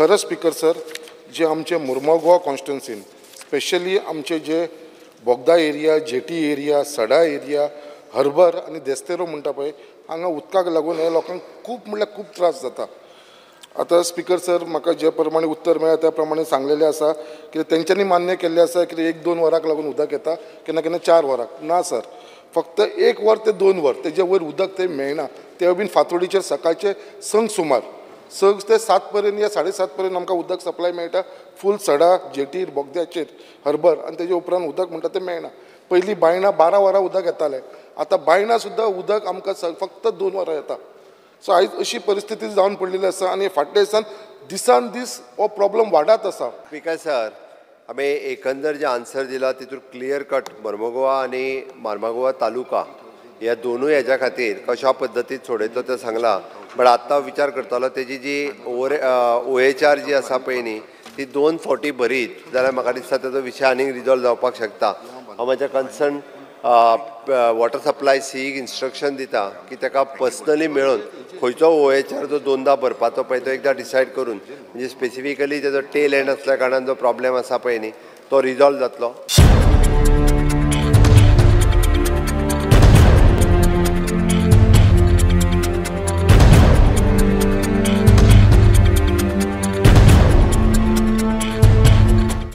खरं speaker sir, जे आमचे Mormugao Goa कॉन्स्टिट्युन्सीन specially आमचे जे बोगदा एरिया, जेटी एरिया, सडा एरिया, हर्बर आनी देस्तेरो म्हणटा पळय, हांगा उदकाक लागून हे लोकांक खूब म्हणल्यार खूब त्रास जाता. आता स्पीकर सर, म्हाका जे प्रमाणे उत्तर मेळ्ळा त्या प्रमाणे सांगलेलें आसा की तेंच्यांनी मान्य केल्लें आसा की 1-2 वरांक लागून उदक येता, केन्ना केन्ना 4 वरांक. ना सर, फक्त 1 वर ते 2 वर तेजे वयर उदक थंय मेळना. ते बीन फांतोडीचेर सकाळचे 6 सुमार 6 ते 7 पर्यंत या 7:30 पर्यंत आमकां उदक सप्लाय मेळटा. फूल सडा, जेटीर, बोगद्याचेर, हर्बर आनी तेजे उपरांत उदक म्हणटा तें मेळना. पयलीं बायणां 12 वरां उदक येतालें, आतां बायणां सुद्दां उदक आमकां फक्त 2 वरां येता. सो आयज अशी परिस्थिती जावन पडलेली आसा आनी फाटल्या दिसान दीस हो प्रॉब्लम वाडत आसा. स्पीकर सर, आमी एकंदर जे आन्सर दिला तितून क्लियर कट मुर्मुगांव आनी मार्मागोवा तालुका ह्या दोनूय हेज्या खातीर कशा पद्दतीन सोडयतलो तें सांगलां. बट आत्तां विचार करतलो तेजी जी OHR जी आसा पळय न्ही, ती 2 फावटी भरीत जाल्यार म्हाका दिसता तेजो विशय आनीक रिजॉल्व जावपाक शकता. हांव म्हाज्या concern water supply seek instruction दिता की ताका पर्सनली मेळून खंयचो OHR जो 2दा भरपाचो पळय तो एकदां डिसायड करून, म्हणजे स्पेसिफिकली तेजो टेल एंड आसल्या कारणान जो प्रॉब्लेम आसा पळय न्ही तो रिजॉल्व जातलो.